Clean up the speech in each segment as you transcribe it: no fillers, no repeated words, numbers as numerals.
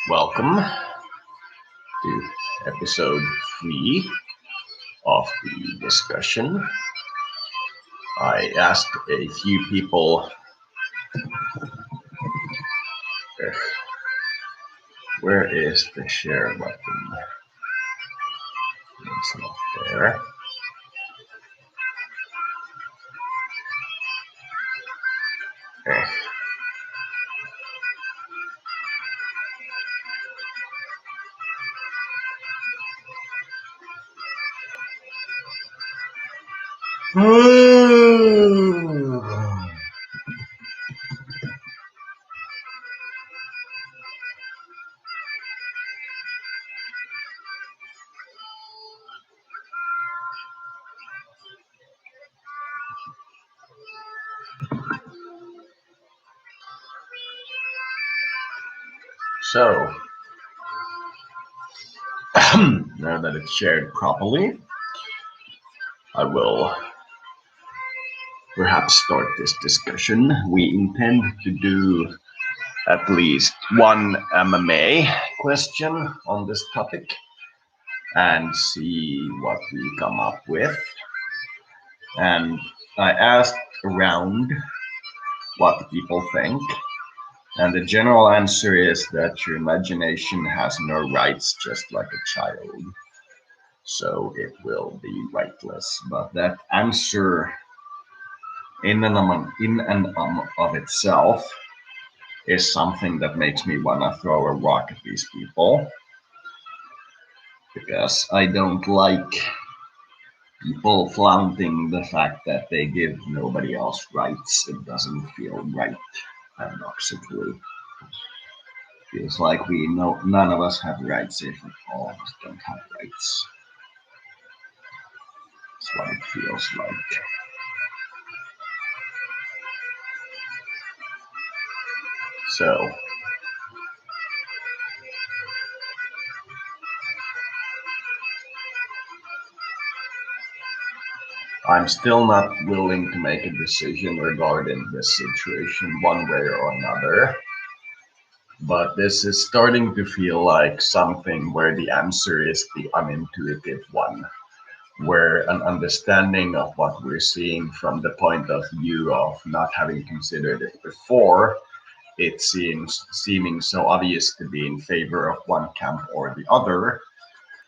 Welcome to episode 3 of the discussion. I asked a few people where is the share button? It's not there. Eh. So, now that it's shared properly, I will perhaps start this discussion. We intend to do at least one MMA question on this topic and see what we come up with. And I asked around what people think, and the general answer is that your imagination has no rights, just like a child. So it will be rightless. But that answer, in and of itself, is something that makes me want to throw a rock at these people, because I don't like people flaunting the fact that they give nobody else rights. It doesn't feel right, paradoxically. Feels like we know none of us have rights if all of us don't have rights. That's what it feels like. So, I'm still not willing to make a decision regarding this situation one way or another. But this is starting to feel like something where the answer is the unintuitive one, where an understanding of what we're seeing from the point of view of not having considered it before, it seems seeming so obvious to be in favor of one camp or the other,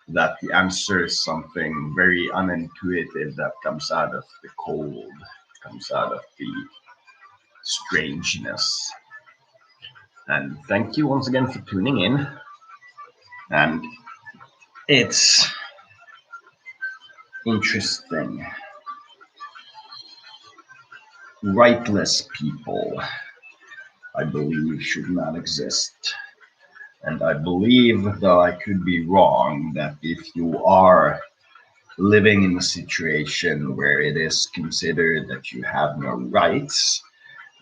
that the answer is something very unintuitive that comes out of the cold, comes out of the strangeness. And thank you once again for tuning in. And it's interesting. Rightless people, I believe, should not exist. And I believe, though I could be wrong, that if you are living in a situation where it is considered that you have no rights,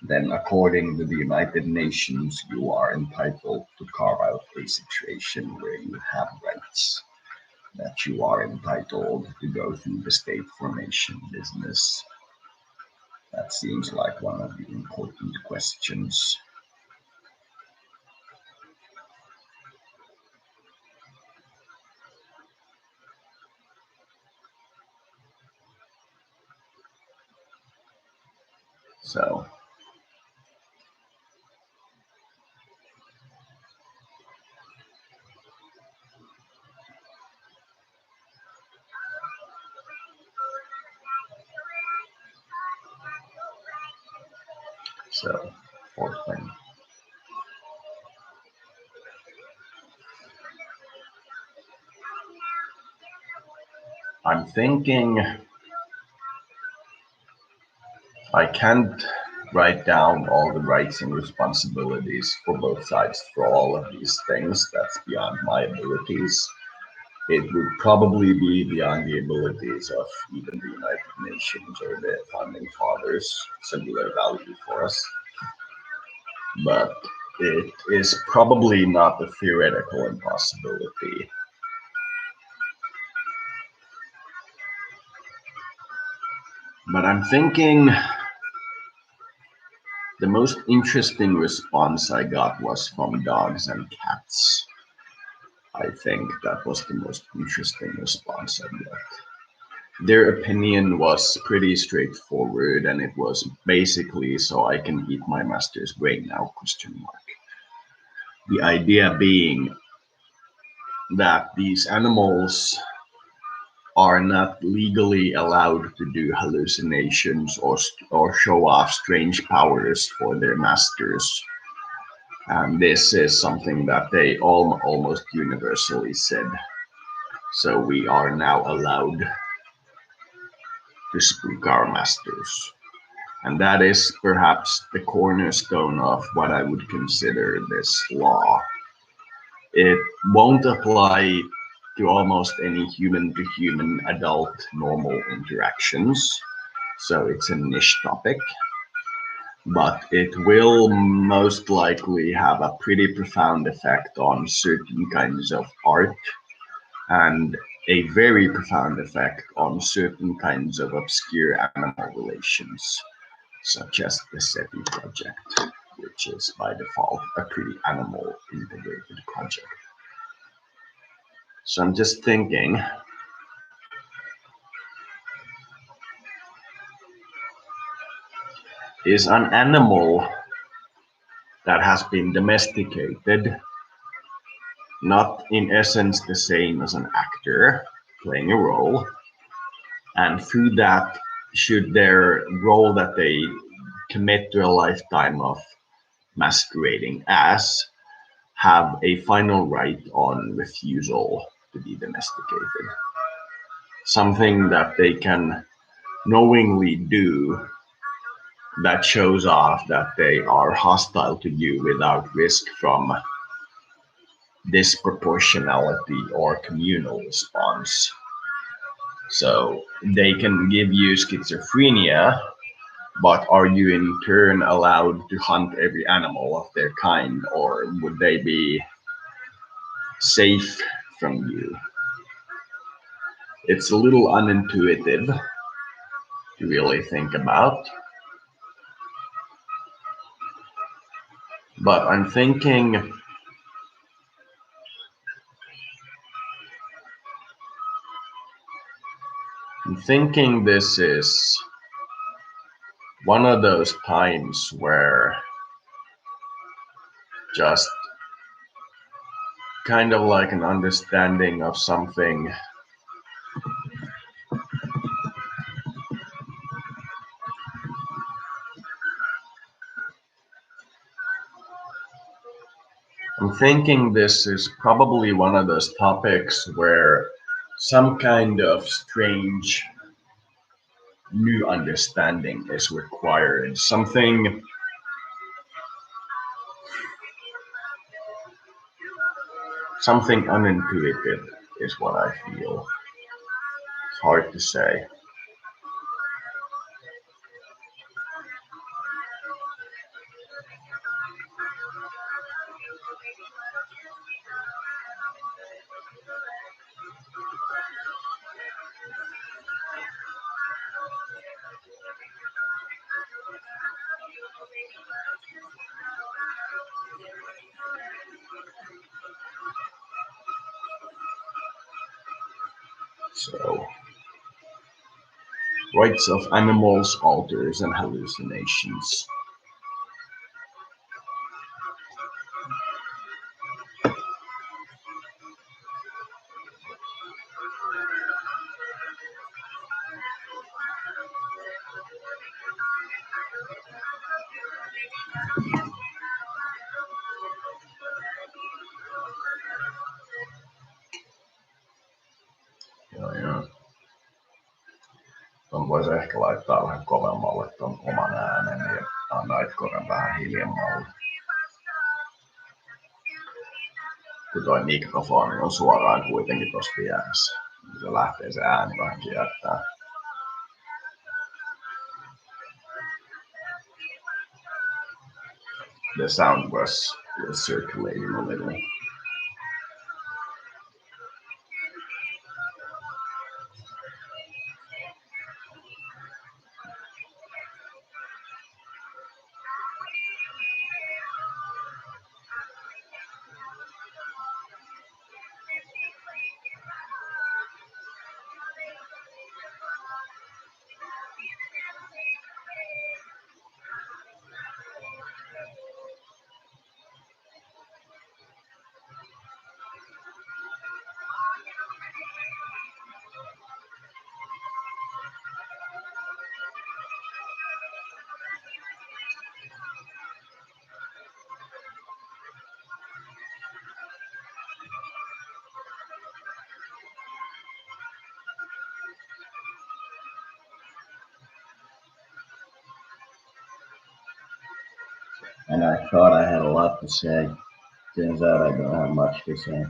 then according to the United Nations, you are entitled to carve out a situation where you have rights, that you are entitled to go through the state formation business. That seems like one of the important questions. So, fourth thing. I'm thinking I can't write down all the rights and responsibilities for both sides for all of these things. That's beyond my abilities. It would probably be beyond the abilities of even the United Nations or the founding fathers, similar value for us. But it is probably not a theoretical impossibility. But I'm thinking the most interesting response I got was from dogs and cats. I think that was the most interesting response I got. Their opinion was pretty straightforward, and it was basically so I can eat my master's brain now, question mark. The idea being that these animals are not legally allowed to do hallucinations or show off strange powers for their masters. And this is something that they almost universally said. So we are now allowed to spook our masters. And that is perhaps the cornerstone of what I would consider this law. It won't apply to almost any human to human adult normal interactions. So it's a niche topic, but it will most likely have a pretty profound effect on certain kinds of art and a very profound effect on certain kinds of obscure animal relations, such as the SETI project, which is by default a pretty animal integrated project. So I'm just thinking, is an animal that has been domesticated not in essence the same as an actor playing a role, and through that should their role that they commit to a lifetime of masquerading as have a final right on refusal to be domesticated, something that they can knowingly do that shows off that they are hostile to you without risk from disproportionality or communal response. So they can give you schizophrenia, but are you in turn allowed to hunt every animal of their kind, or would they be safe from you? It's a little unintuitive to really think about, but I'm thinking this is one of those times where just kind of like an understanding of something I'm thinking this is probably one of those topics where some kind of strange new understanding is required. Something unintuitive is what I feel. It's hard to say. So, rights of animals, alters, and hallucinations. Joo, joo. Tuon voisi ehkä laittaa vähän kovemmalle tuon oman äänen ja Nightcoren vähän hiljemmalle. Kun toi mikrofoni on suoraan kuitenkin tossa vieressä. Se lähtee se ääni vähän kiertää. The sound was circulating a little. And I thought I had a lot to say. Turns out I don't have much to say.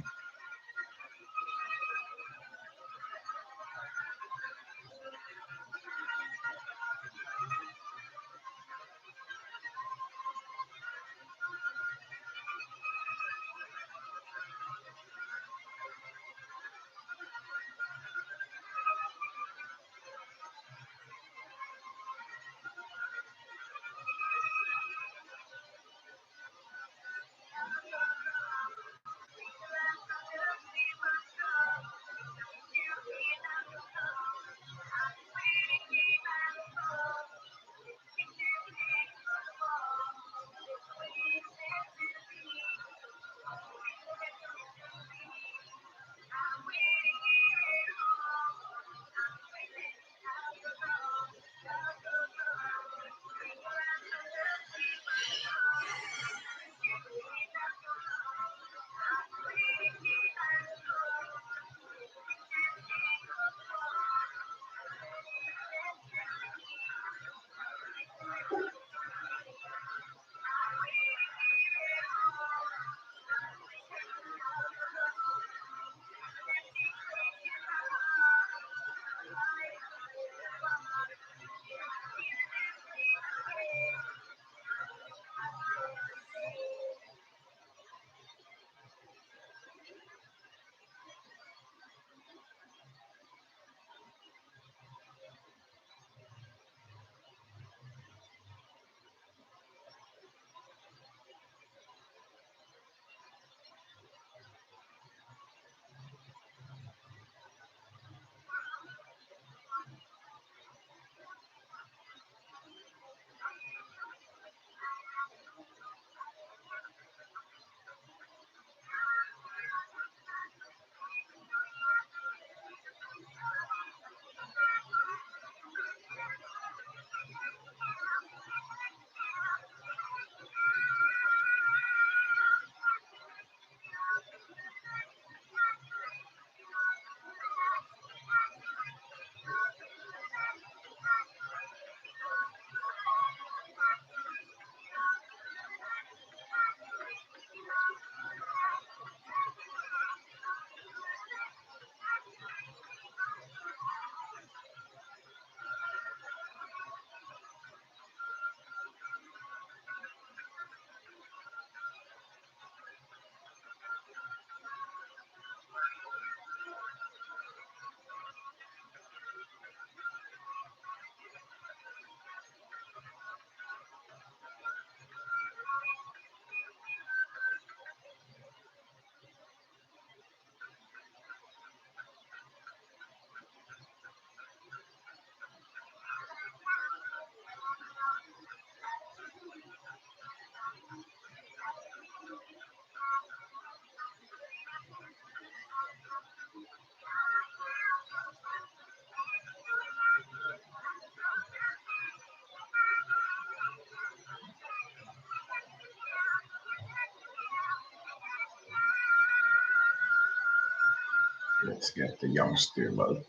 Let's get the youngster vote.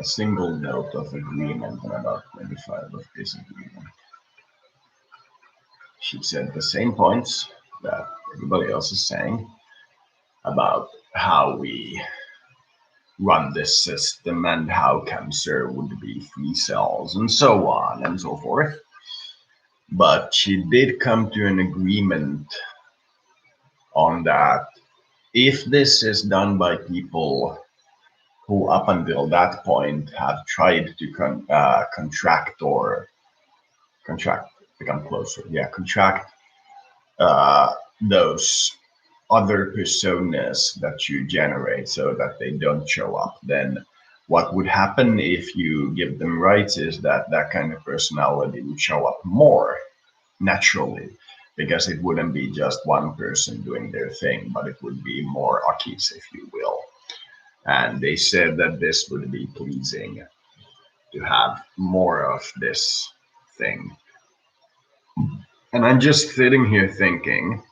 single note of agreement and about 25 of disagreement. She said the same points that everybody else is saying about how we run this system and how cancer would be free cells and so on and so forth. But she did come to an agreement on that if this is done by people who up until that point have tried to contract or contract, become closer, yeah, contract uh, those other personas that you generate so that they don't show up, then what would happen if you give them rights is that that kind of personality would show up more naturally, because it wouldn't be just one person doing their thing, but it would be more Akis, if you will. And they said that this would be pleasing to have more of this thing. And I'm just sitting here thinking,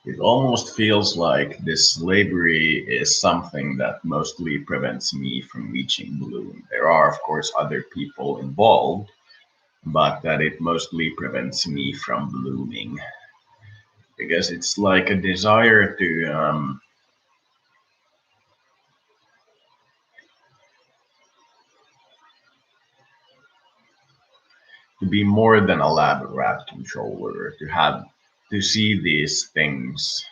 it almost feels like this slavery is something that mostly prevents me from reaching bloom. There are, of course, other people involved, but that it mostly prevents me from blooming. Because it's like a desire to be more than a lab rat controller, to see these things,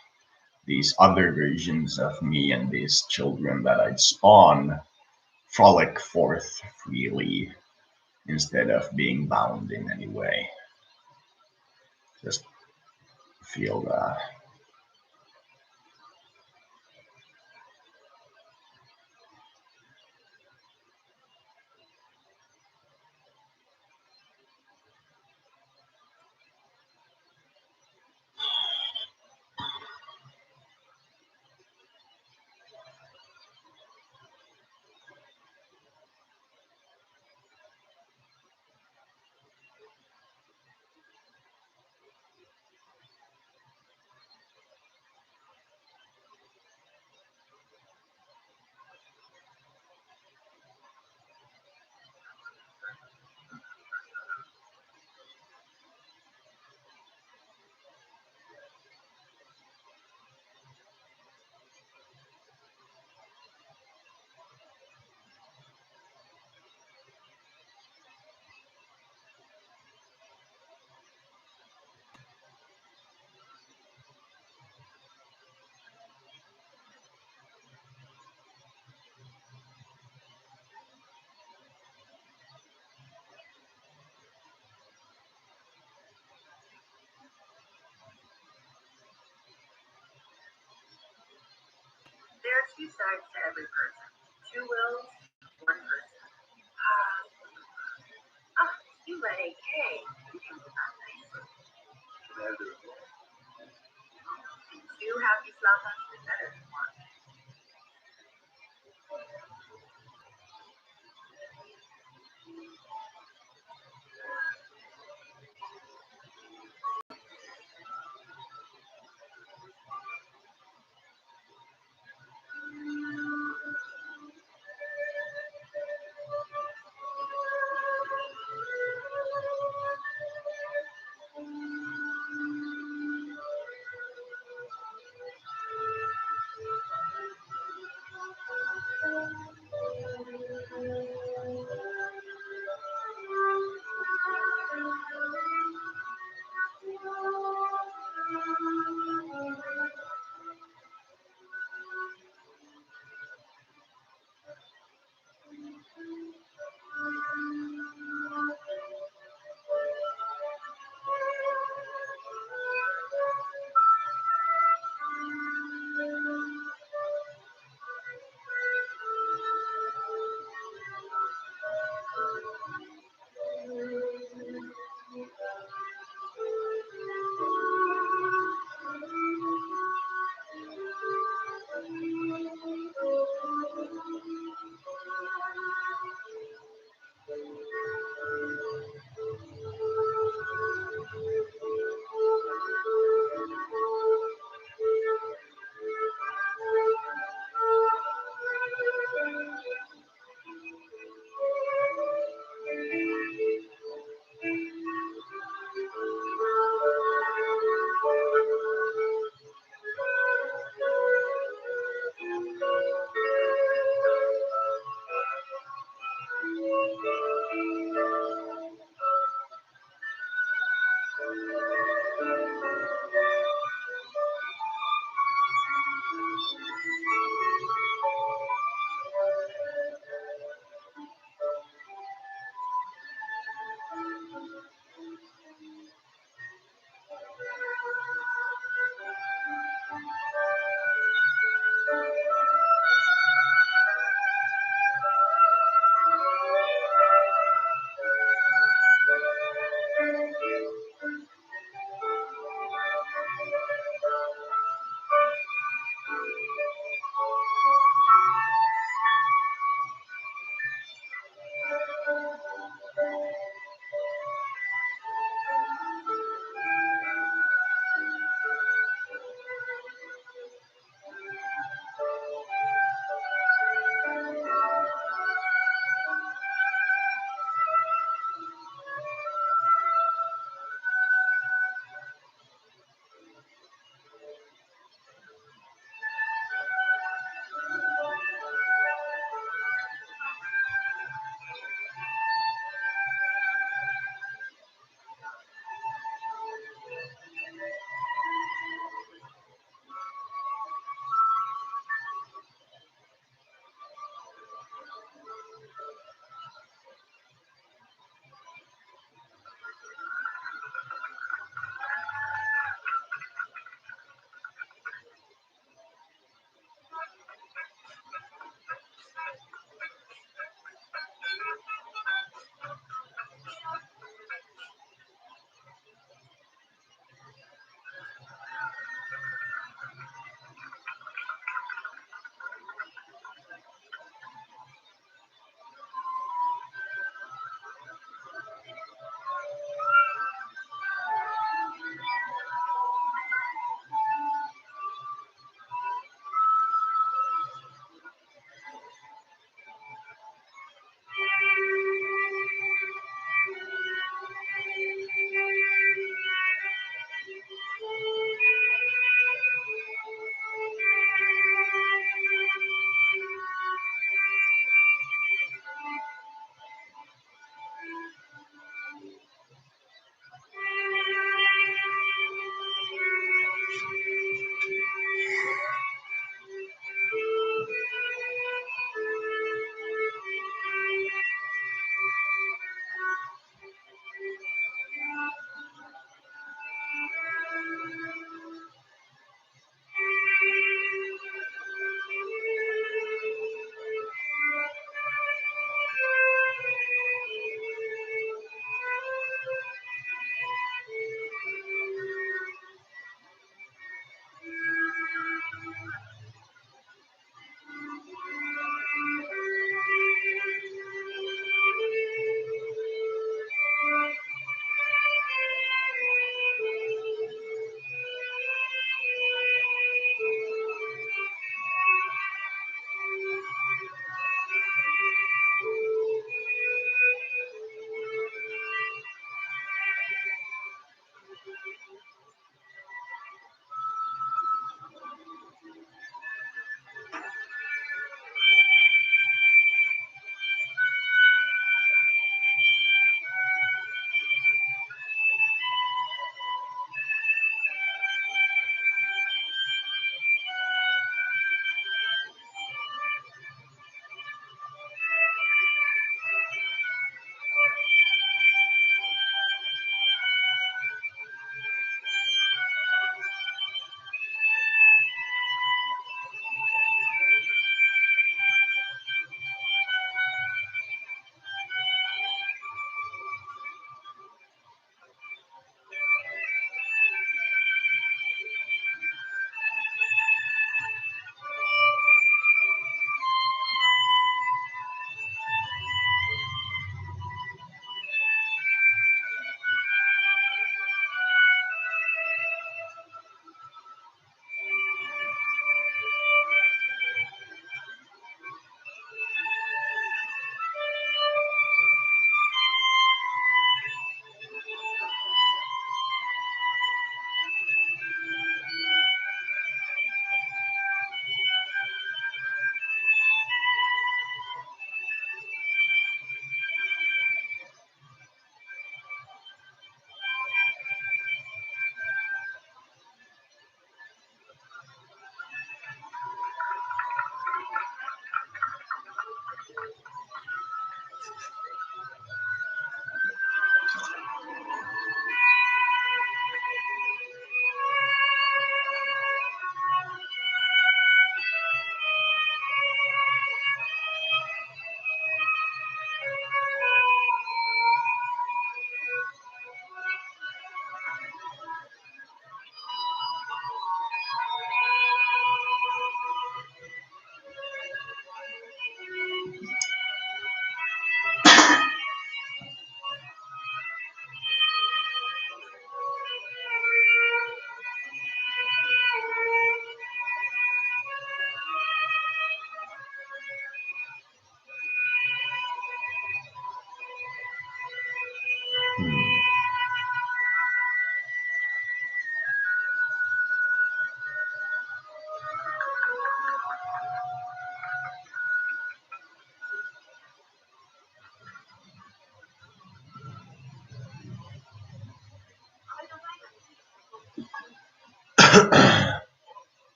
these other versions of me and these children that I'd spawn frolic forth freely instead of being bound in any way. Just feel that.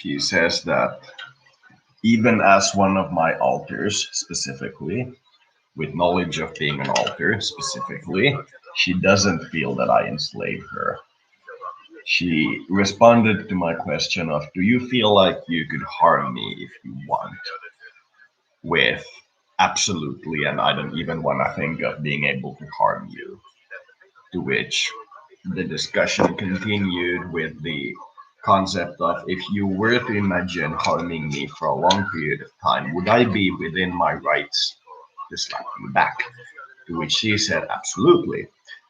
She says that even as one of my alters specifically, with knowledge of being an alter specifically, she doesn't feel that I enslave her. She responded to my question of, do you feel like you could harm me if you want? With absolutely, and I don't even want to think of being able to harm you. To which the discussion continued with the concept of, if you were to imagine harming me for a long period of time, would I be within my rights to slap you back? To which she said, absolutely.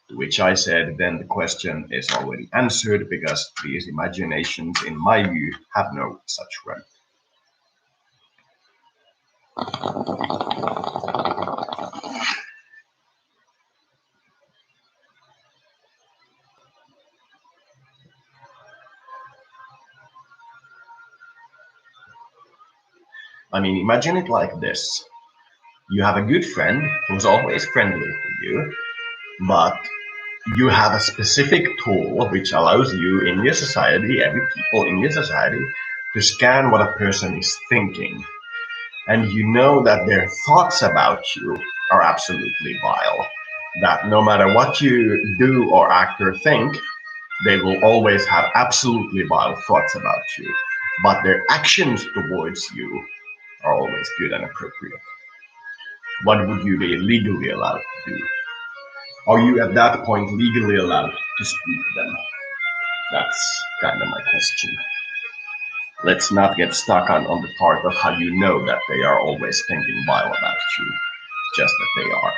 To which I said, then the question is already answered because these imaginations, in my view, have no such right. I mean, imagine it like this. You have a good friend who's always friendly to you, but you have a specific tool which allows you in your society, every people in your society, to scan what a person is thinking. And you know that their thoughts about you are absolutely vile. That no matter what you do or act or think, they will always have absolutely vile thoughts about you. But their actions towards you are always good and appropriate. What would you be legally allowed to do? Are you at that point legally allowed to speak them? That's kind of my question. Let's not get stuck on the part of how you know that they are always thinking vile about you, just that they are.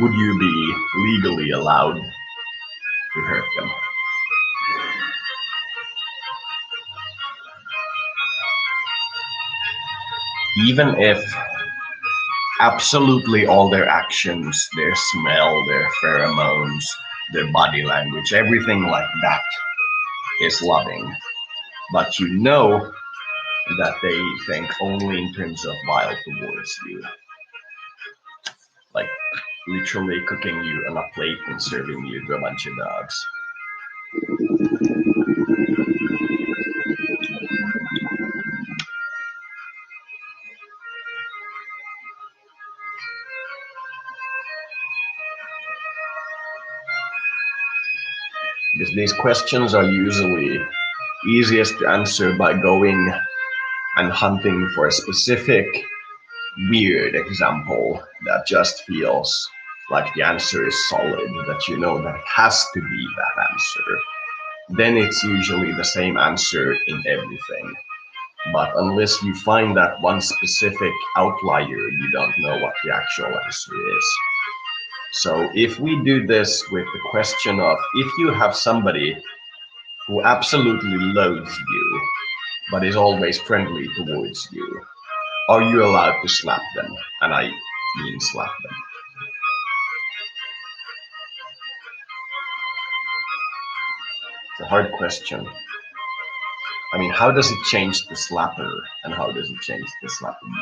Would you be legally allowed to hurt them? Even if absolutely all their actions, their smell, their pheromones, their body language, everything like that is loving. But you know that they think only in terms of vile towards you. Like literally cooking you on a plate and serving you to a bunch of dogs. Because these questions are usually easiest to answer by going and hunting for a specific weird example that just feels like the answer is solid, that you know that it has to be that answer. Then it's usually the same answer in everything. But unless you find that one specific outlier, you don't know what the actual answer is. So if we do this with the question of, if you have somebody who absolutely loathes you, but is always friendly towards you, are you allowed to slap them? And I mean slap them. It's a hard question. I mean, how does it change the slapper, and how does it change the slapping?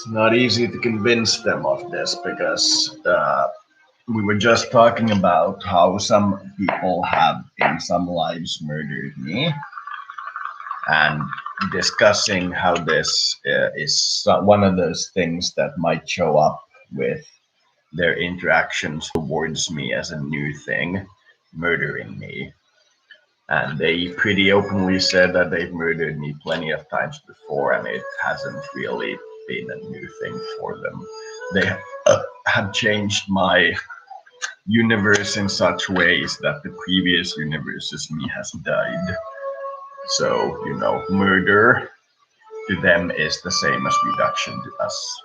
It's not easy to convince them of this because we were just talking about how some people have in some lives murdered me and discussing how this one of those things that might show up with their interactions towards me as a new thing, murdering me. And they pretty openly said that they've murdered me plenty of times before, and it hasn't really been a new thing for them. They have changed my universe in such ways that the previous universe's me has died. So, murder to them is the same as reduction to us.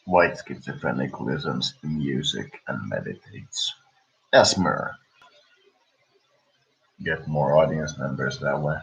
White schizophrenic listens to music and meditates. Esmer. Get more audience members that way.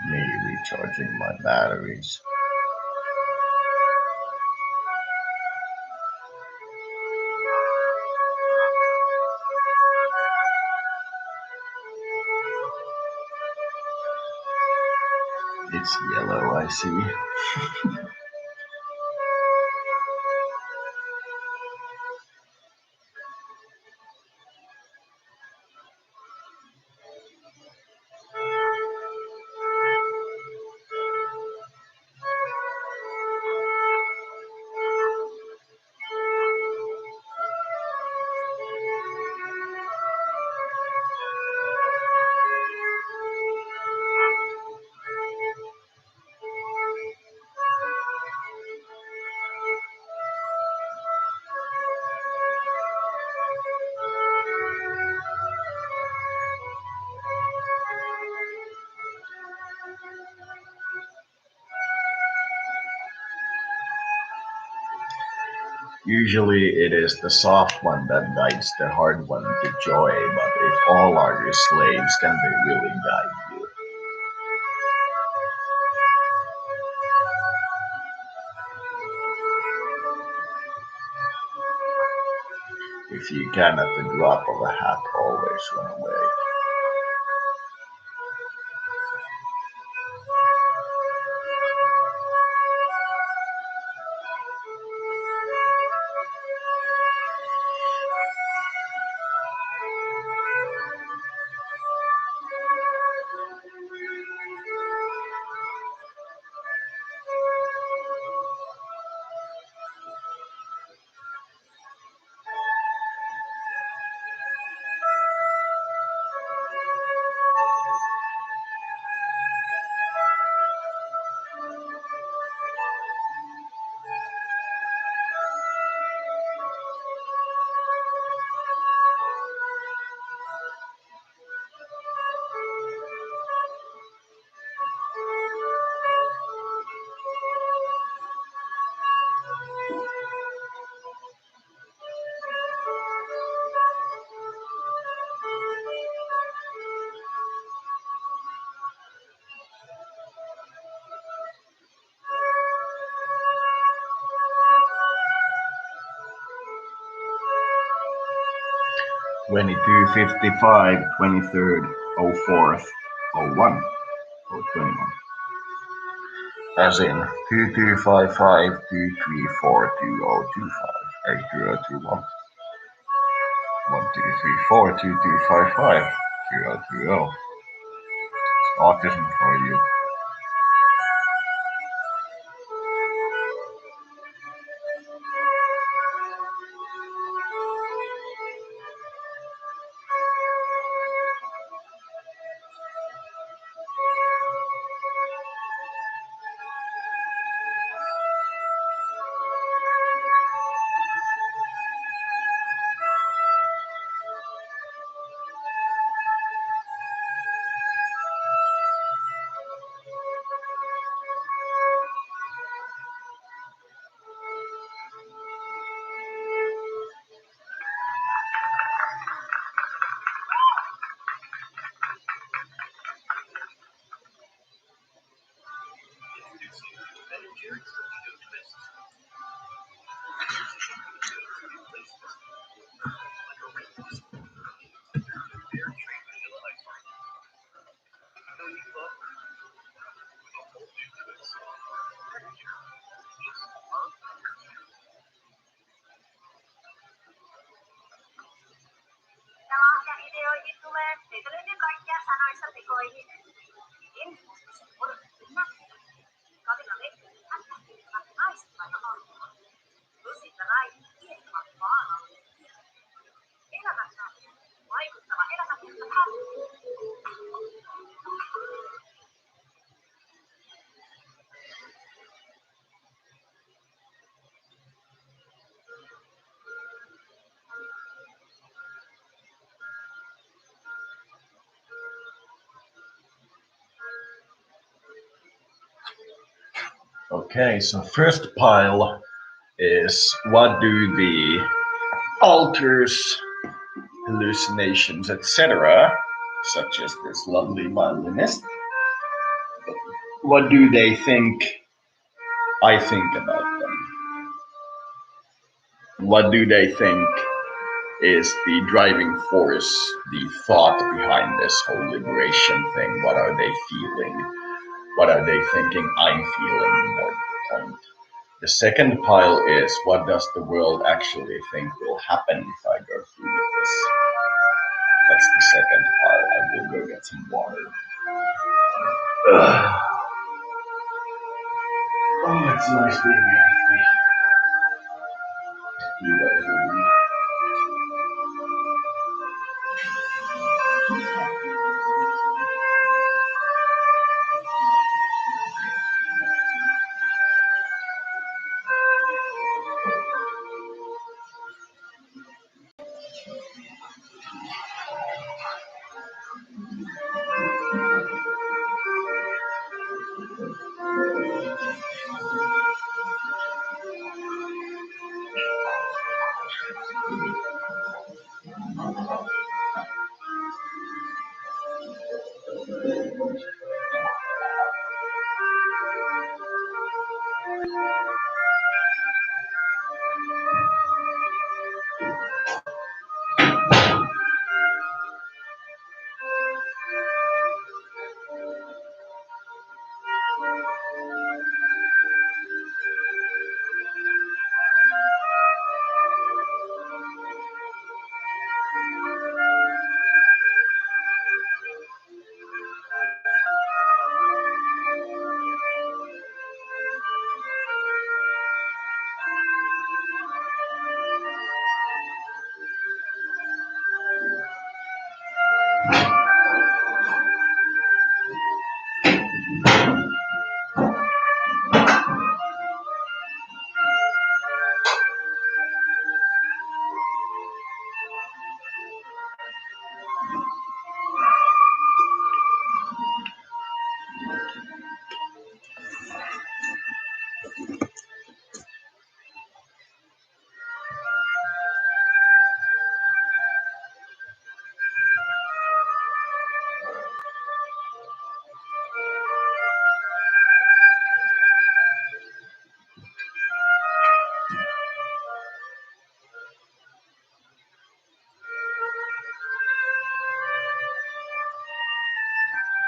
Me recharging my batteries. It's yellow, I see. Usually it is the soft one that guides the hard one to joy, but if all are your slaves, can they really guide you? If you can at the drop of a hat always run away. Twenty-two 55, 23rd, 04th, 01, or 21. As in 2255 234 2025 8021 1234 2255 020. Autism for you. Okay, so first pile is what do the altars, hallucinations, etc., such as this lovely violinist, What do they think I think about them? What do they think is the driving force, the thought behind this whole liberation thing? What are they feeling? What are they thinking I'm feeling? More to the point. The second pile is what does the world actually think will happen if I go through with this? That's the second pile. I will go get some water. Ugh. Oh, it's nice being here. You wait for me.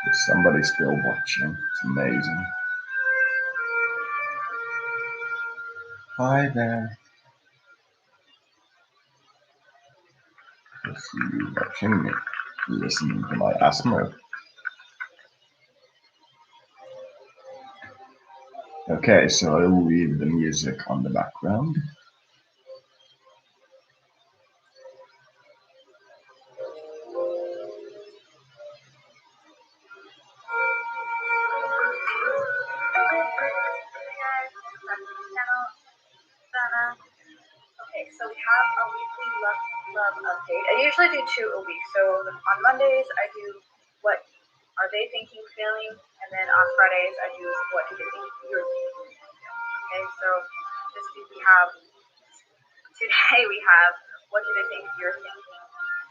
Is somebody still watching? It's amazing. Hi there. I see you watching me, listening to my asthma. Okay, so I'll leave the music on the background. Okay, so we have a weekly love update. I usually do 2 a week. So on Mondays, I do what are they thinking, feeling, and then on Fridays, I do what do they think you're thinking. Okay, so this week we have, today we have what do they think you're thinking.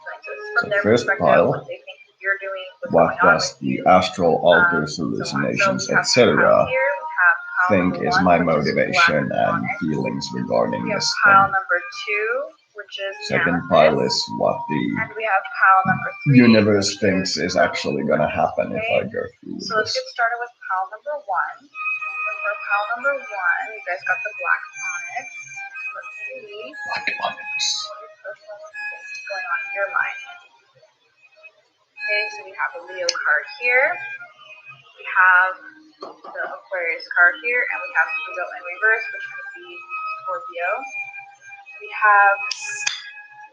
So it's from their First perspective, pile, what they think you're doing, what does the astral alters, hallucinations, etc. think is my motivation and feelings regarding this pile thing? number 2, which is Second pile is what the and we have pile number 3, universe thinks is actually going to happen if I go through with so let's this. get started with pile number 1. So for pile number 1, you guys got the black onyx. Let's see. Black onyx. What's going on in your mind? Okay, so we have a Leo card here. We have the Aquarius card here, and we have Pluto in reverse, which could be Scorpio. We have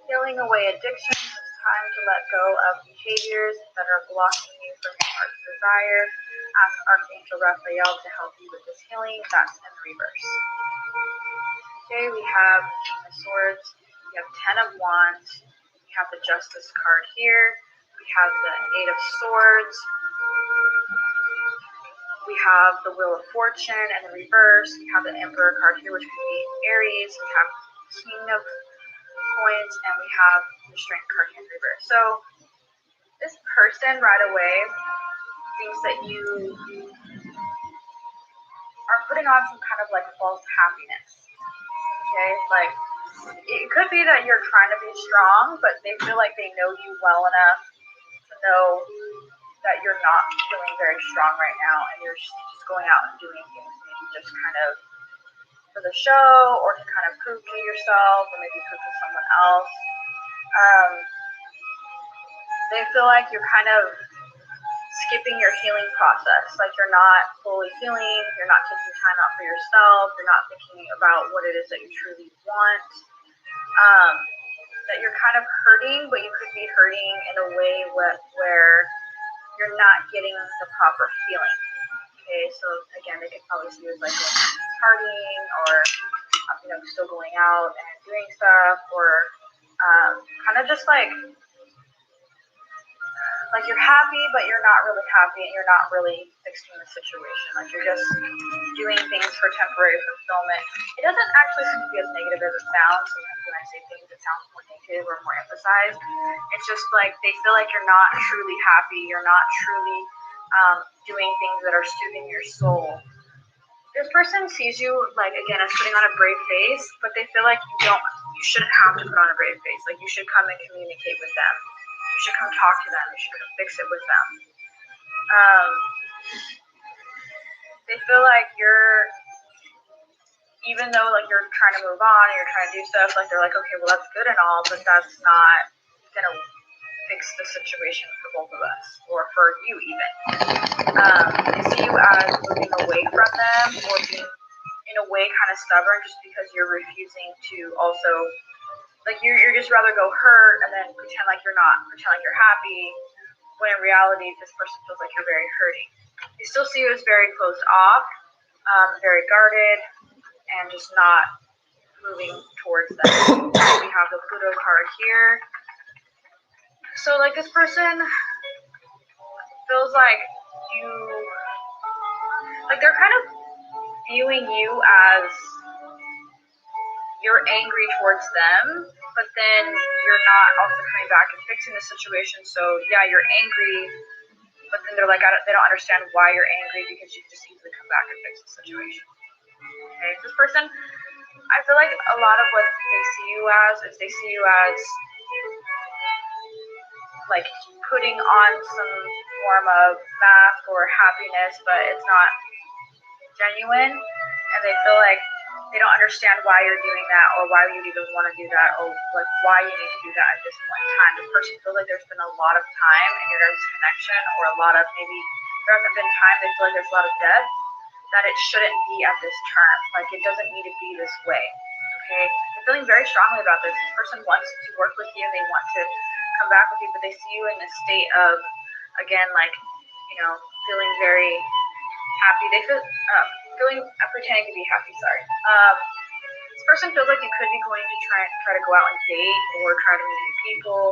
healing away addictions. It's time to let go of behaviors that are blocking you from your heart's desire. Ask Archangel Raphael to help you with this healing. That's in reverse. Okay, we have King of Swords. We have 10 of Wands. We have the Justice card here. We have the 8 of Swords. We have the Wheel of Fortune and the reverse. We have the Emperor card here, which could be Aries. We have King of Coins, and we have the Strength card here in reverse. So this person right away thinks that you putting on some kind of like false happiness. Okay, like it could be that you're trying to be strong, but they feel like they know you well enough to know that you're not feeling very strong right now, and you're just going out and doing things maybe just kind of for the show, or to kind of prove to yourself, or maybe prove to someone else. They feel like you're kind of skipping your healing process, like you're not fully healing, you're not taking time out for yourself, you're not thinking about what it is that you truly want, that you're kind of hurting, but you could be hurting in a way where you're not getting the proper feeling. Okay, so again, they could probably see you as like partying, or still going out and doing stuff, or kind of just like you're happy, but you're not really happy, and you're not really fixing the situation. Like you're just doing things for temporary fulfillment. It doesn't actually seem to be as negative as it sounds. Sometimes when I say things, it sounds more negative or more emphasized. It's just like they feel like you're not truly happy. You're not truly doing things that are soothing your soul. This person sees you, like, again, as putting on a brave face, but they feel like you shouldn't have to put on a brave face. Like, you should come and communicate with them. You should come talk to them. You should come fix it with them. They feel like even though, like, you're trying to move on and you're trying to do stuff, like, they're like, okay, well, that's good and all, but that's not going to fix the situation for both of us, or for you even. They see you as moving away from them, or being in a way kind of stubborn, just because you're refusing to also, like, you're just rather go hurt and then pretend like you're happy, when in reality this person feels like you're very hurting. They still see you as very closed off, very guarded, and just not moving towards them. We have the Pluto card here. So, like, this person feels like they're kind of viewing you as you're angry towards them, but then you're not also coming back and fixing the situation. So, yeah, you're angry, but then they're like, they don't understand why you're angry, because you can just easily come back and fix the situation. Okay, this person, I feel like a lot of what they see you as is they see you as like putting on some form of mask or happiness, but it's not genuine, and they feel like they don't understand why you're doing that, or why you even want to do that, or like why you need to do that at this point in time. This person feels like there's been a lot of time in your guys' connection, or a lot of, maybe there hasn't been time, they feel like there's a lot of depth, that it shouldn't be at this term. Like, it doesn't need to be this way. Okay? They're feeling very strongly about this. This person wants to work with you, and they want to come back with you, but they see you in this state of, again, like, feeling very happy. They feel pretending to be happy. Sorry. This person feels like you could be going to try to go out and date, or try to meet new people,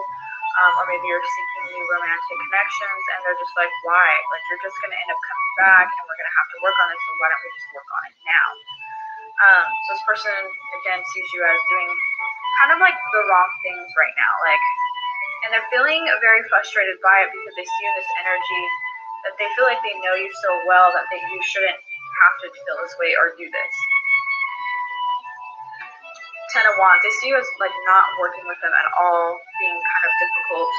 or maybe you're seeking new romantic connections, and they're just like, why? Like, you're just going to end up coming back, and we're going to have to work on this, so why don't we just work on it now? So this person, again, sees you as doing kind of like the wrong things right now, like, and they're feeling very frustrated by it, because they see in this energy that they feel like they know you so well that you shouldn't have to feel this way or do this. Ten of Wands, they see you as like not working with them at all, being kind of difficult,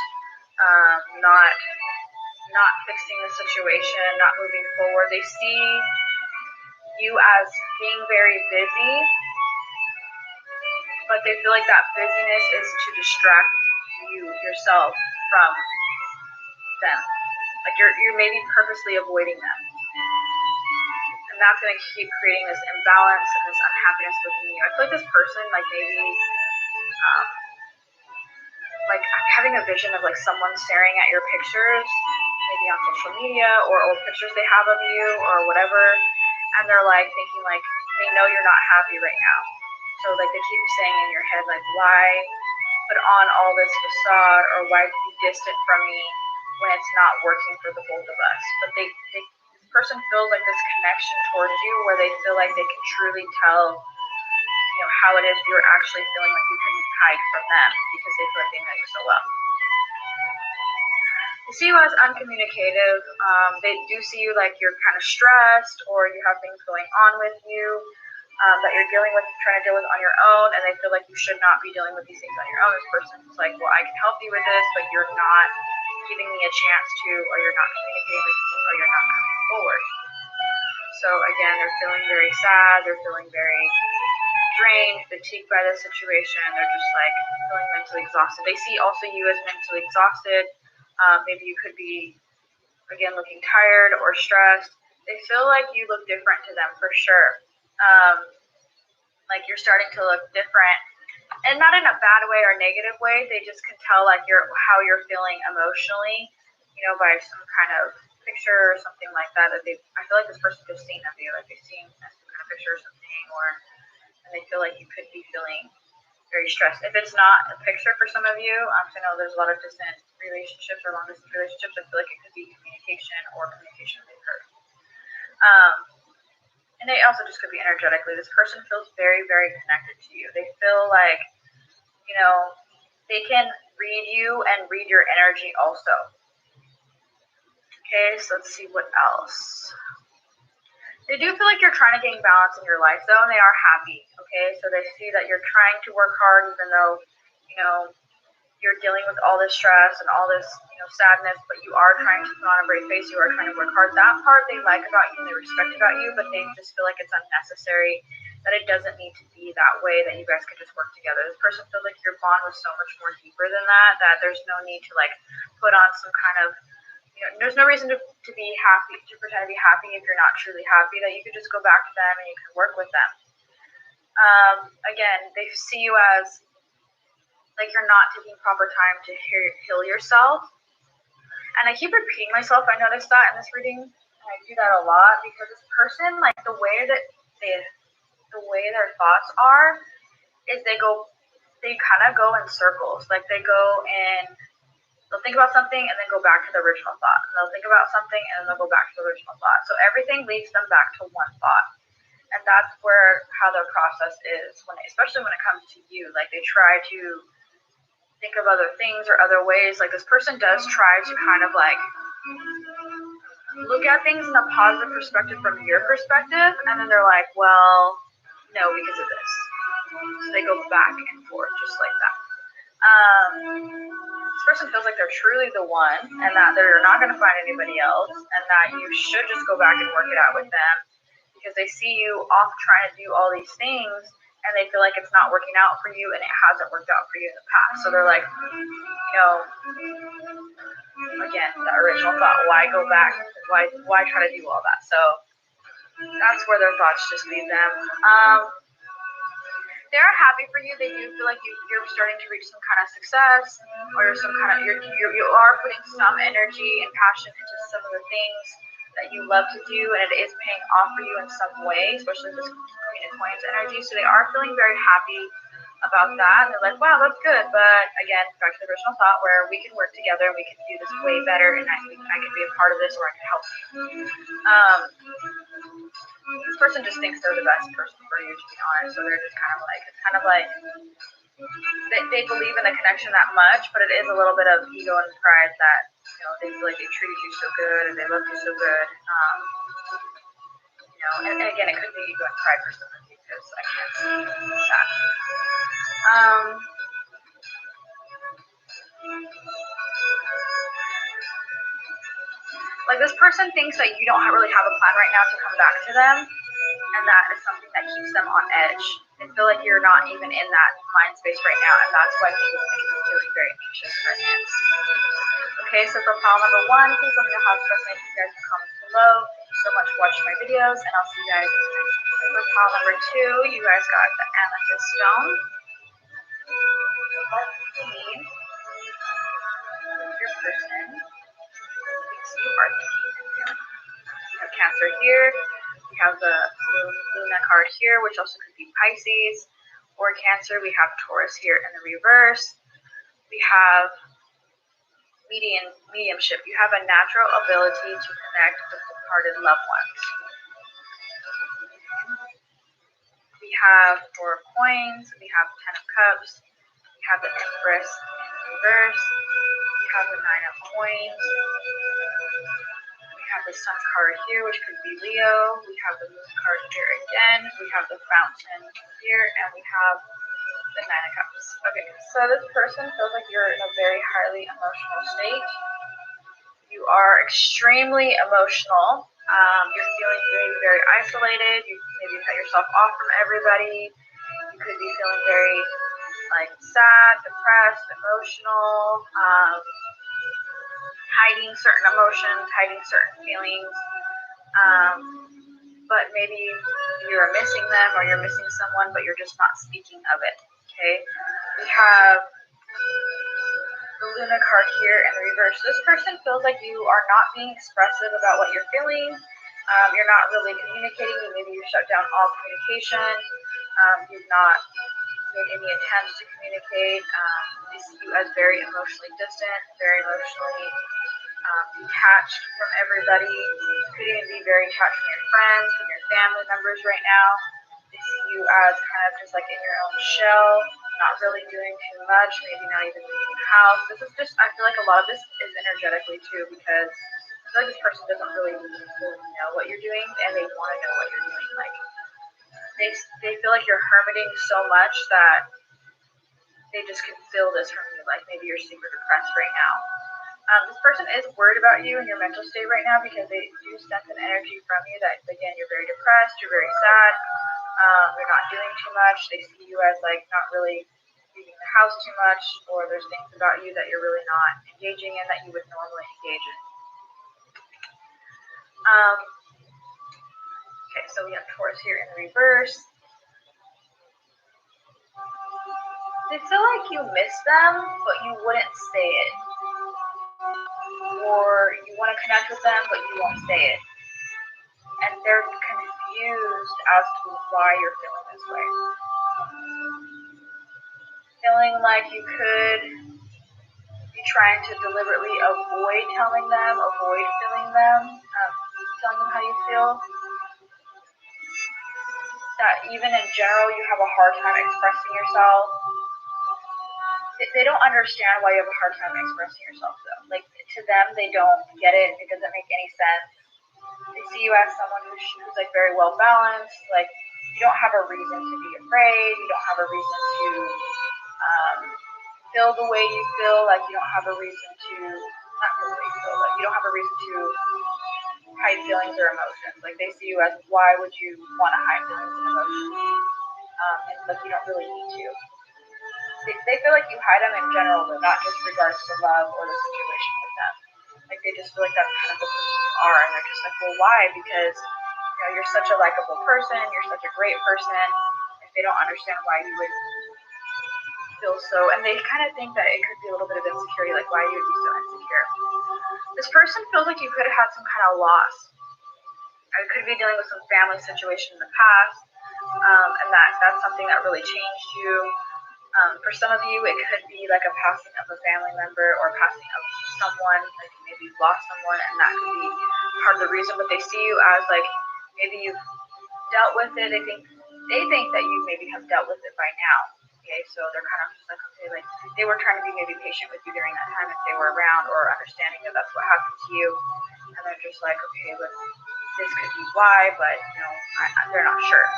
not fixing the situation, not moving forward. They see you as being very busy, but they feel like that busyness is to distract yourself from them. Like you're maybe purposely avoiding them. And that's going to keep creating this imbalance and this unhappiness within you. I feel like this person, like, maybe like having a vision of like someone staring at your pictures, maybe on social media, or old pictures they have of you or whatever, and they're like thinking like they know you're not happy right now. So like they keep saying in your head like, why put on all this facade, or why be distant from me when it's not working for the both of us? But this person feels like this connection towards you, where they feel like they can truly tell how it is you're actually feeling, like you couldn't hide from them, because they feel like they know you so well. see you as uncommunicative. They do see you like you're kind of stressed or you have things going on with you that you're trying to deal with on your own, and they feel like you should not be dealing with these things on your own. This person's like, well, I can help you with this, but you're not giving me a chance to, or you're not communicating with me, or you're not coming forward. So again, they're feeling very sad. They're feeling very drained, fatigued by the situation. They're just like feeling mentally exhausted. They see also you as mentally exhausted. Maybe you could be, again, looking tired or stressed. They feel like you look different to them for sure. Like you're starting to look different, and not in a bad way or negative way. They just can tell like how you're feeling emotionally, by some kind of picture or something like that. I feel like this person just seen of you, like they've seen some kind of picture or something, and they feel like you could be feeling very stressed. If it's not a picture for some of you, I know there's a lot of distant relationships or long distance relationships. I feel like it could be communication or communication they've heard. And they also just could be energetically. This person feels very, very connected to you. They feel like, they can read you and read your energy also. Okay, so let's see what else. They do feel like you're trying to gain balance in your life, though, and they are happy. Okay, so they see that you're trying to work hard, even though, you're dealing with all this stress and all this, sadness, but you are trying to put on a brave face. You are trying to work hard. That part they like about you and they respect about you, but they just feel like it's unnecessary, that it doesn't need to be that way, that you guys can just work together. This person feels like your bond was so much more deeper than that there's no need to like put on some kind of, there's no reason to be happy, to pretend to be happy if you're not truly happy, that you could just go back to them and you can work with them. Again, they see you as like you're not taking proper time to heal yourself. And I keep repeating myself. I noticed that in this reading, and I do that a lot because this person, like the way their thoughts are, is they kind of go in circles. Like they'll think about something and then go back to the original thought. And they'll think about something and then they'll go back to the original thought. So everything leads them back to one thought. And that's how their process is, especially when it comes to you. Like they try to think of other things or other ways. Like this person does try to kind of like look at things in a positive perspective from your perspective, and then they're like, well, no, because of this. So they go back and forth just like that. This person feels like they're truly the one, and that they're not going to find anybody else, and that you should just go back and work it out with them, because they see you off trying to do all these things, and they feel like it's not working out for you, and it hasn't worked out for you in the past. So they're like, again, the original thought, why go back? Why try to do all that? So that's where their thoughts just lead them. They're happy for you. They do feel like you're starting to reach some kind of success, or you are putting some energy and passion into some of the things that you love to do, and it is paying off for you in some way, especially this Queen of Coins energy. So they are feeling very happy about that. And they're like, wow, that's good. But again, back to the original thought where we can work together and we can do this way better, and I can be a part of this, or I can help you. This person just thinks they're the best person for you, to be honest. So they're just kind of like they believe in the connection that much, but it is a little bit of ego and pride that they feel like they treated you so good and they loved you so good. And again, it could be ego and pride for some of you, because I can't see that. Like this person thinks that you don't really have a plan right now to come back to them, and that is something that keeps them on edge. They feel like you're not even in that mind space right now, and that's why people make them feeling very anxious or tense. Okay, so for pile number 1, please let me know how it's resonating you guys in the comments below. Thank you so much for watching my videos, and I'll see you guys in the next video. For pile number 2, you guys got the amethyst stone. Let's see your person thinks you are thinking and feeling. We have Cancer here. We have the Luna card here, which also could be Pisces or Cancer. We have Taurus here in the reverse. We have mediumship. You have a natural ability to connect with departed loved ones. We have 4 of Coins. We have 10 of Cups. We have the Empress in reverse. We have the Nine of Coins. We have the Sun card here, which could be Leo. We have the Moon card here again. We have the Fountain here, and we have the Nine of Cups. Okay, so this person feels like you're in a very highly emotional state. You are extremely emotional. You're feeling very, very isolated. You maybe cut yourself off from everybody. You could be feeling very sad, depressed, emotional, hiding certain emotions, hiding certain feelings. But maybe you're missing them or you're missing someone, but you're just not speaking of it. Okay, we have the Luna card here in the reverse. This person feels like you are not being expressive about what you're feeling. You're not really communicating. Maybe you shut down all communication. You've not made any attempts to communicate. They see you as very emotionally distant, very emotionally detached from everybody. You could even be very detached from your friends, from your family members right now. They see you as kind of just like in your own shell, not really doing too much, maybe not even leaving the house. This is just, I feel like a lot of this is energetically too, because I feel like this person doesn't really know what you're doing, and they want to know what you're doing. Like they feel like you're hermiting so much that they just can feel this from you. Like maybe you're super depressed right now. This person is worried about you and your mental state right now because they do sense an energy from you that, again, you're very depressed, you're very sad, you're not doing too much. They see you as like not really leaving the house too much, or there's things about you that you're really not engaging in that you would normally engage in. Okay, so we have Taurus here in the reverse. They feel like you miss them, but you wouldn't say it. Or you want to connect with them, but you won't say it. And they're confused as to why you're feeling this way. Feeling like you could be trying to deliberately avoid telling them, avoid feeling them, telling them how you feel. That even in general, you have a hard time expressing yourself. They don't understand why you have a hard time expressing yourself, though. Like, to them, they don't get it. It doesn't make any sense. They see you as someone who's like very well balanced. Like, you don't have a reason to be afraid. You don't have a reason to feel the way you feel. Like, you don't have a reason to not feel the way you feel, but you don't have a reason to hide feelings or emotions. Like, they see you as, why would you want to hide feelings and emotions? And like, you don't really need to. They feel like you hide them in general, but not just regards to love or the situation with them. Like, they just feel like that's kind of what you are, and they're just like, well, why? Because you're such a likable person, you're such a great person, and they don't understand why you would feel so, and they kind of think that it could be a little bit of insecurity, like why you would be so insecure. This person feels like you could have had some kind of loss. It could be dealing with some family situation in the past, and that's something that really changed you. For some of you, it could be like a passing of a family member or passing of someone, like maybe you've lost someone, and that could be part of the reason. But they see you as like maybe you've dealt with it. They think that you maybe have dealt with it by now. Okay, so they're kind of just like, okay, like they were trying to be maybe patient with you during that time if they were around, or understanding that that's what happened to you, and they're just like, okay, but this could be why, but they're not sure.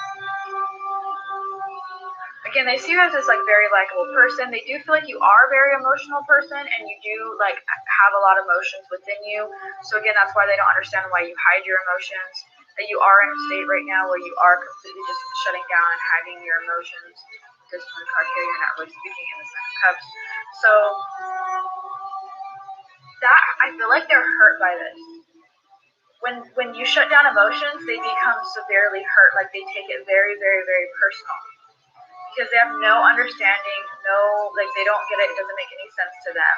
Again, they see you as this like very likable person. They do feel like you are a very emotional person, and you do like have a lot of emotions within you. So again, that's why they don't understand why you hide your emotions. That you are in a state right now where you are completely just shutting down and hiding your emotions. This one card here, you're not really speaking in the Seven of Cups. So that I feel like they're hurt by this. When you shut down emotions, they become severely hurt. Like they take it very, very, very personal. Because they have no understanding, like they don't get it, it doesn't make any sense to them.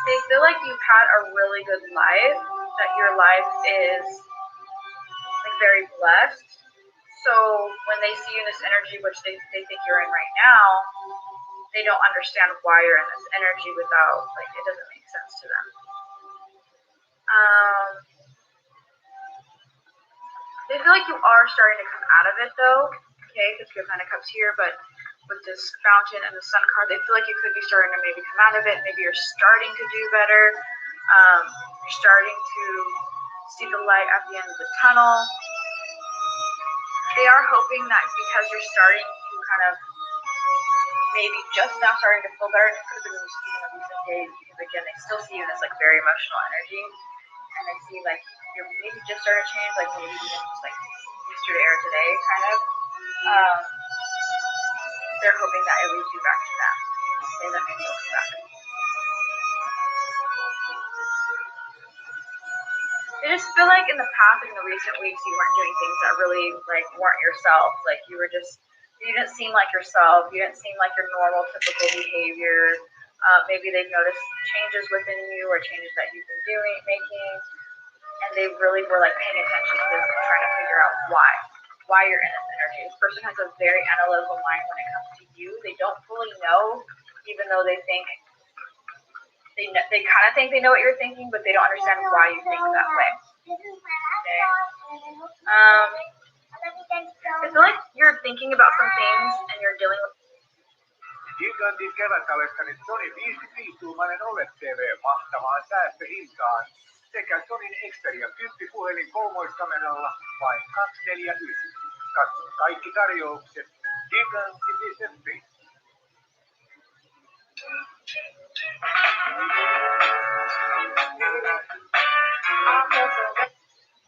They feel like you've had a really good life, that your life is like very blessed. So when they see you in this energy, which they think you're in right now, they don't understand why you're in this energy without, like, it doesn't make sense to them. They feel like you are starting to come out of it though. Okay, because you have Nine of Cups here, but with this fountain and the sun card, they feel like you could be starting to maybe come out of it. Maybe you're starting to do better. You're starting to see the light at the end of the tunnel. They are hoping that because you're starting to kind of maybe just now starting to feel better, it could have been even a recent days, because again, they still see you in this like very emotional energy, and they see like you're maybe just starting to change, like maybe even just like yesterday or today, kind of. They're hoping that it leads you back to that. Okay, that makes sense back. I just feel like in the past, like in the recent weeks, you weren't doing things that really like weren't yourself. Like you didn't seem like yourself. You didn't seem like your normal, typical behavior. Maybe they've noticed changes within you or changes that you've been making, and they really were like paying attention to this and trying to figure out why you're in this energy. This person has a very analytical mind when it comes to you. They don't fully know, even though they think. They kind of think they know what you're thinking, but they don't understand why you think that way. Okay. I feel like you're thinking about some things and you're dealing with. Gigantin kevätkalenteri Sony 55-tuumainen OLED-TV mahtavaan säästöhintaan sekä Sonyn Xperia 10 puhelin kolmoiskameralla vain 249. Katso kaikki tarjoukset gigantti.fi.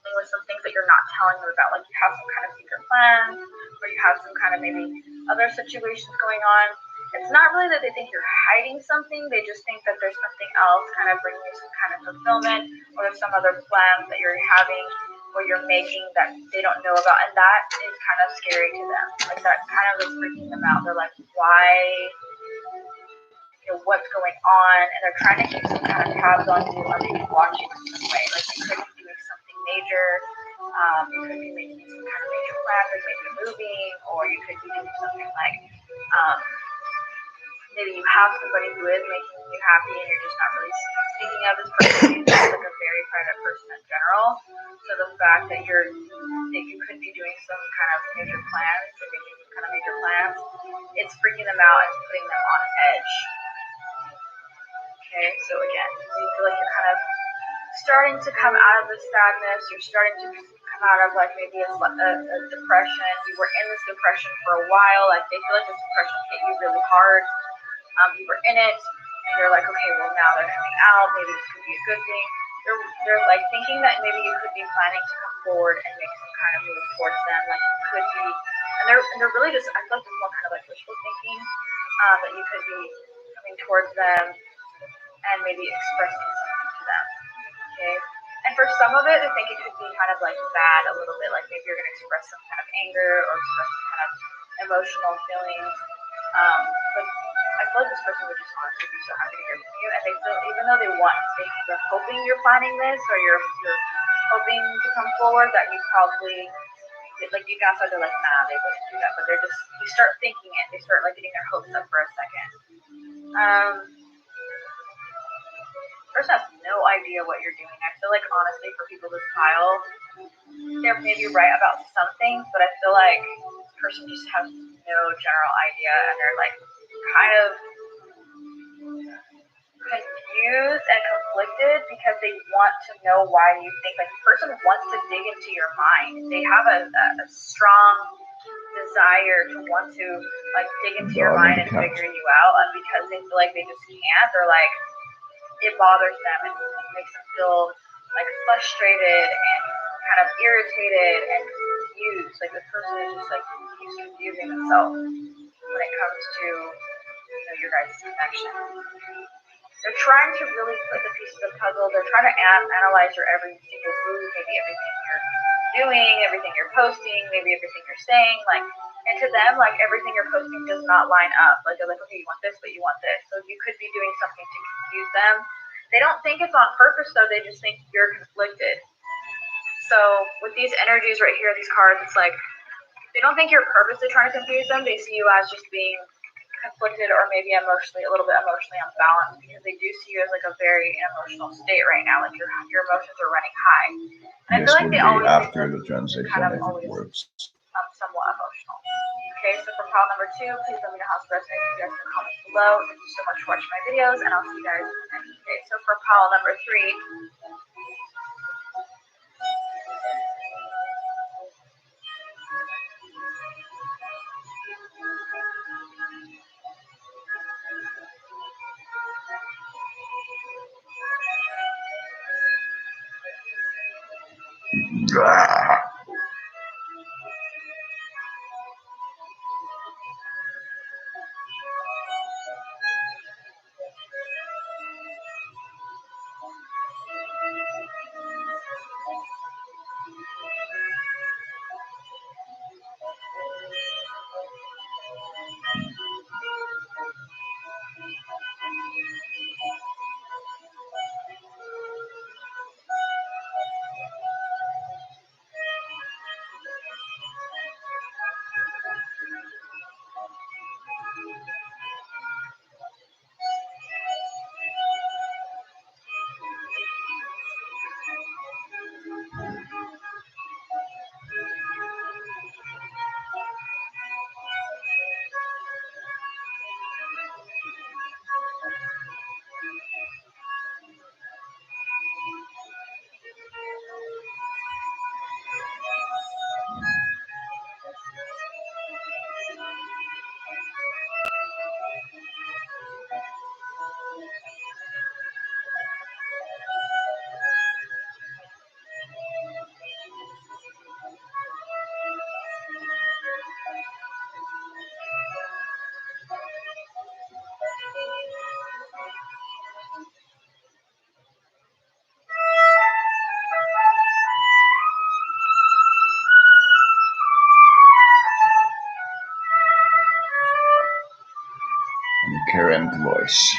With some things that you're not telling them about, like you have some kind of secret plan, or you have some kind of maybe other situations going on. It's not really that they think you're hiding something, they just think that there's something else kind of bringing you some kind of fulfillment, or there's some other plans that you're having or you're making that they don't know about, and that is kind of scary to them. Like that kind of is freaking them out. They're like, why? What's going on? And they're trying to keep some kind of tabs on you, or maybe watching in some way. Like you could be doing something major. You could be making some kind of major plans, like maybe moving, or you could be doing something like maybe you have somebody who is making you happy and you're just not really speaking of this person. It's like a very private person in general. So the fact that you could be doing some kind of major plans, or making some kind of major plans, it's freaking them out and putting them on edge. Okay, so again, you feel like you're kind of starting to come out of this sadness. You're starting to come out of like maybe a depression. You were in this depression for a while. Like they feel like this depression hit you really hard. You were in it, and they're like, okay, well now they're coming out. Maybe this could be a good thing. They're like thinking that maybe you could be planning to come forward and make some kind of move towards them. Like you could be, and they're really just. I feel like it's more kind of like wishful thinking that you could be coming towards them and maybe expressing something to them. Okay. And for some of it, I think it could be kind of like bad a little bit. Like maybe you're going to express some kind of anger or express some kind of emotional feelings. But I feel like this person would just honestly be so happy to hear from you. And they feel, even though they're hoping you're planning this, or you're hoping to come forward, that you probably, like deep outside, they're like, nah, they wouldn't do that. But you start thinking it. They start like getting their hopes up for a second. Person has no idea what you're doing. I feel like honestly for people this pile, they're maybe right about some things, but I feel like this person just has no general idea, and they're like kind of confused and conflicted because they want to know why you think. Like the person wants to dig into your mind. They have a strong desire to want to like dig into your mind and figure you out, and because they feel like they just can't, they're like, it bothers them and makes them feel like frustrated and kind of irritated and confused. Like the person is just like confusing themselves when it comes to your guys' connection. They're trying to really put the pieces of the puzzle. They're trying to analyze your every single move, maybe everything you're doing, everything you're posting, maybe everything you're saying. Like, and to them, like everything you're posting does not line up. Like they're like, okay, you want this, but you want this. So you could be doing something to confuse them. They don't think it's on purpose, though. They just think you're conflicted. So with these energies right here, these cards, it's like they don't think you're purposely trying to confuse them. They see you as just being conflicted or maybe a little bit emotionally unbalanced, because they do see you as like a very emotional state right now. Like your emotions are running high. And I feel like they always after the transition, kind of if always it works. somewhat emotional. Okay, Okay, so for pile number 2, please let me know how this resonates with you guys in the comments below. Thank you so much for watching my videos, and I'll see you guys in the next video. So for pile number 3, current voice.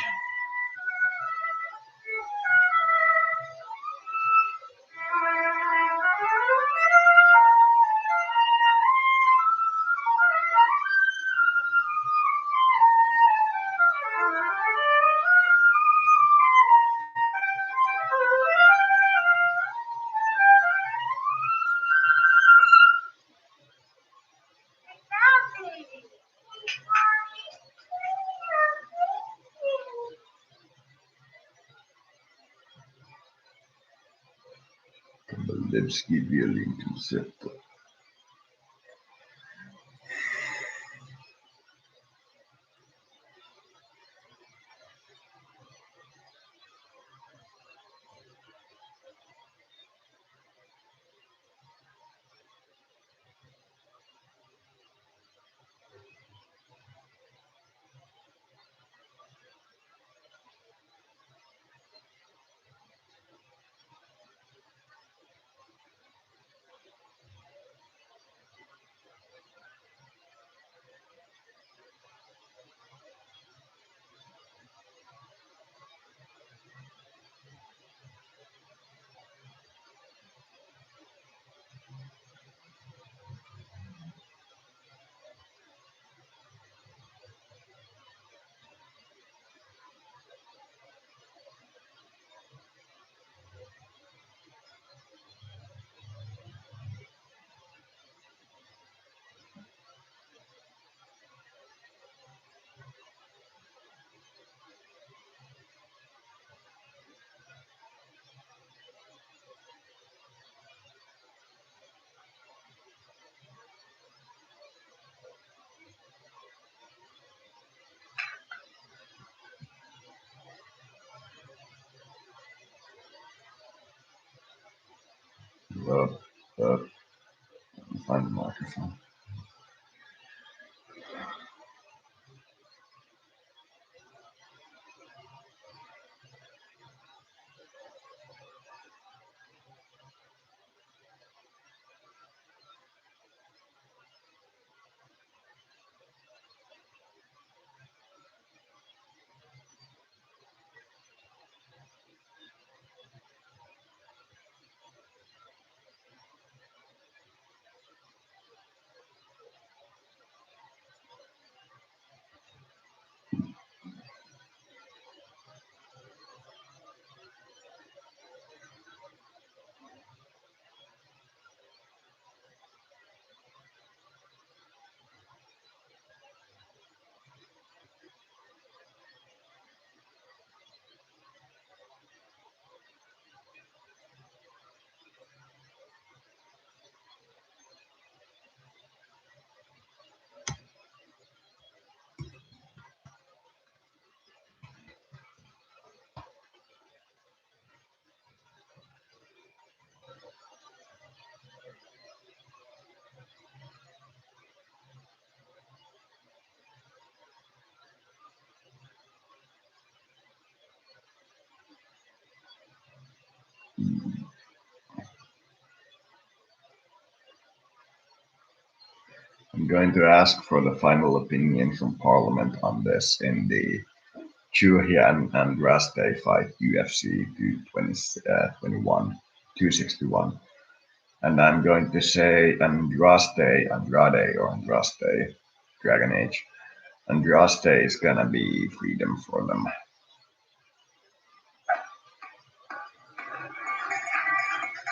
Let's give you a link to set. Well, find the microphone. I'm going to ask for the final opinion from Parliament on this in the Chuhian and Raste fight UFC 221, 261. And I'm going to say Andrade or Andraste, Dragon Age. Andraste is gonna be freedom for them.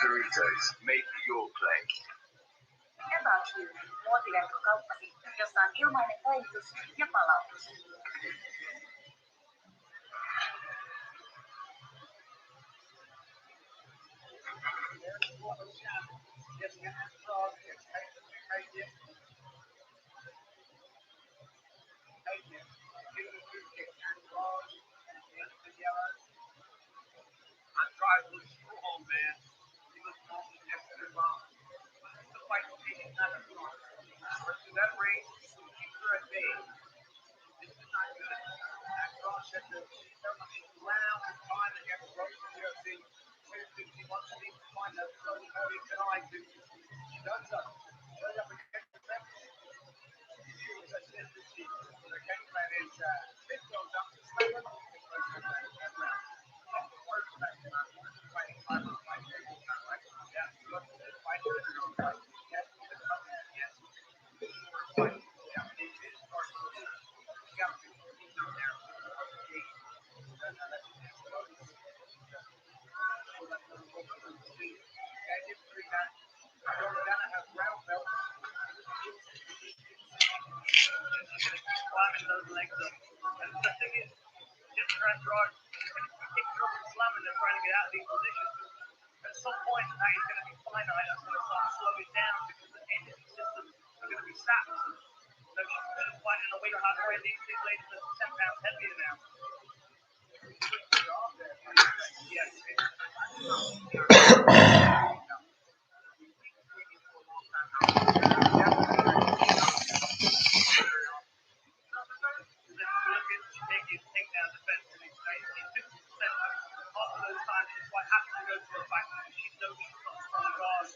Doritos, make your play. About you, muotiverkkokauppasi, jossa on ilmainen päivitys ja palautus. Andrade looks strong, man. He looks strong extra long. The fight will take another one. To that range, keep her at bay. This is not good. Andrade said that she's round and fine against Rose in the UFC. 250 wants to find that so tonight. She does up. Goes up against them. She was a sensitive. The game plan is this goes up to slam her. Those legs up. And the thing is, just try and drive, kick her up and slam, and they're trying to get out of these positions. At some point, now he's going to be finite. That's going to start slowing down because the energy systems are going to be sapped. So she's fighting a weight class where these ladies are 10 pounds heavier now. Yes. Takedown defense and he's 50%. Half of those times she's quite happy to go to the back because she knows she's got strong guards.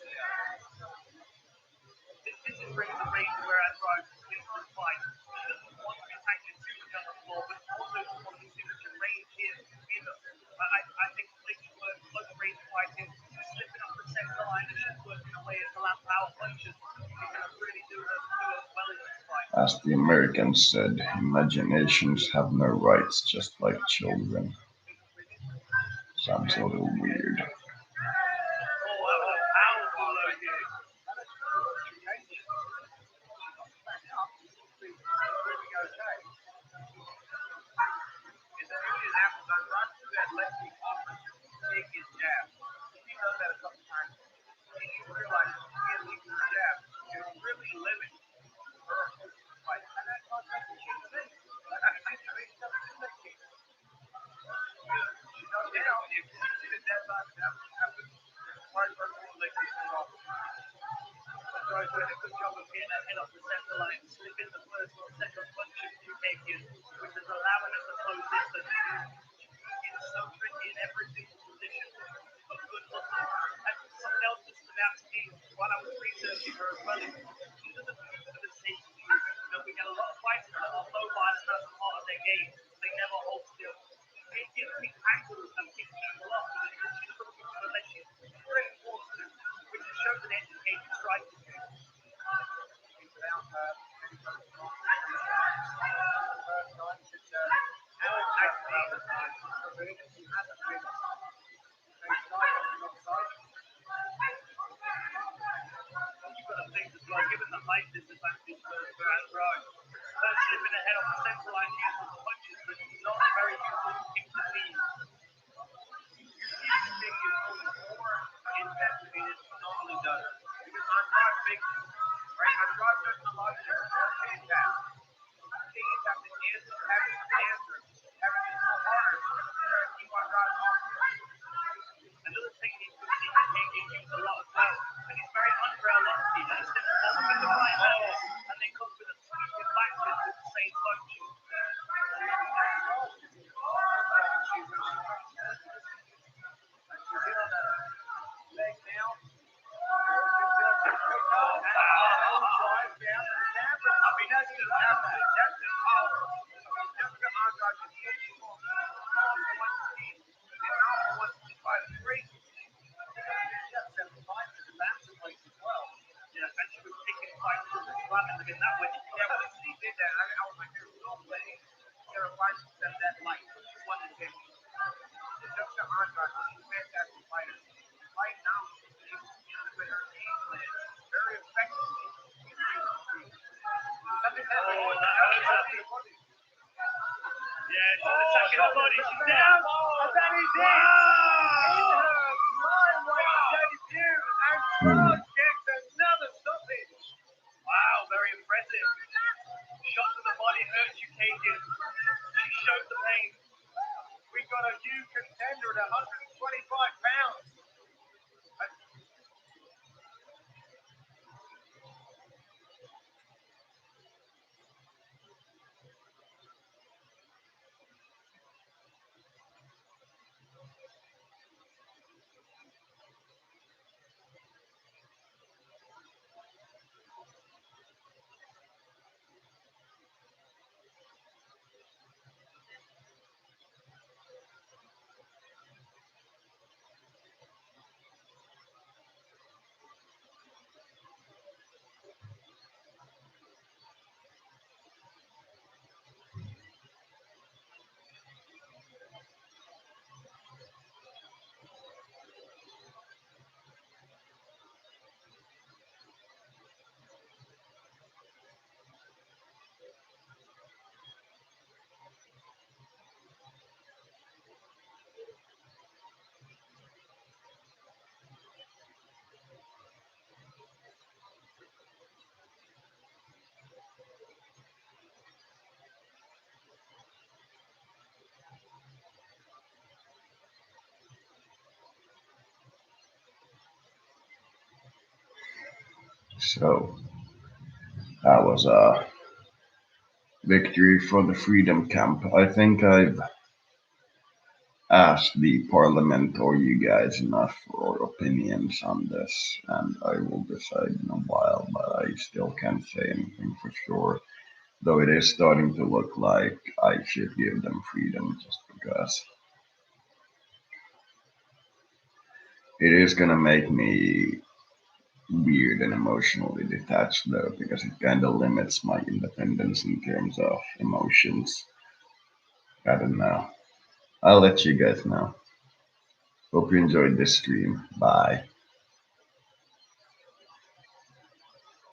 This is bringing the range where Andrade wins the fight. She doesn't want to be attacking too much on the floor, but also she wants to see that the range here is given. I think Flick's work close range fighting, slipping up the center line and she's working away at the last power punches. She's going to really do her well in this fight. As the Americans said, imaginations have no rights, just like children. Sounds a little weird. Doing a good job of getting that head off the center line, slipping the first or second punches you taking, which is allowing us to close distance. It's so tricky in every single position, but good muscle. And something else that stood out to me while I was researching her as well is she doesn't move for the sake of moving. We get a lot of fighters that are mobile and that's part of their game. They never hold still. They give big angles and pick people up. She doesn't move unless she's very forced to, which shows an educated striking. Given the height disadvantage for Andrade, her slipping ahead on the center line uses the punches, but not a very useful kick to lead. This thing is more intensity than she normally does. Because Andrade big, right? Andrade does a lot of pin down. She is at the end of having to answer, having to go harder to keep Andrade off. Another technique we've seen that he uses a lot as well, and it's very unrealistic. He steps forward with the right hand and then comes with a sweeping backwards with the same punch. Because that was, yeah, when he did that, I was like, there's no way there are fights that like one and two. Dr. Andre, he's a fantastic fighter. Right now, he's better very effectively. Something happened. Yeah, she's attacking the body. She's down. And that is it. In her flyweight debut, and Prague gets another stoppage. Wow, very impressive. Shot to the body hurts you, Cajun. She showed the pain. We got a new contender at 125 pounds. So that was a victory for the Freedom Camp. I think I've asked the Parliament or you guys enough for opinions on this, and I will decide in a while, but I still can't say anything for sure. Though it is starting to look like I should give them freedom just because it is gonna make me weird and emotionally detached though, because it kind of limits my independence in terms of emotions. I don't know. I'll let you guys know. Hope you enjoyed this stream. Bye.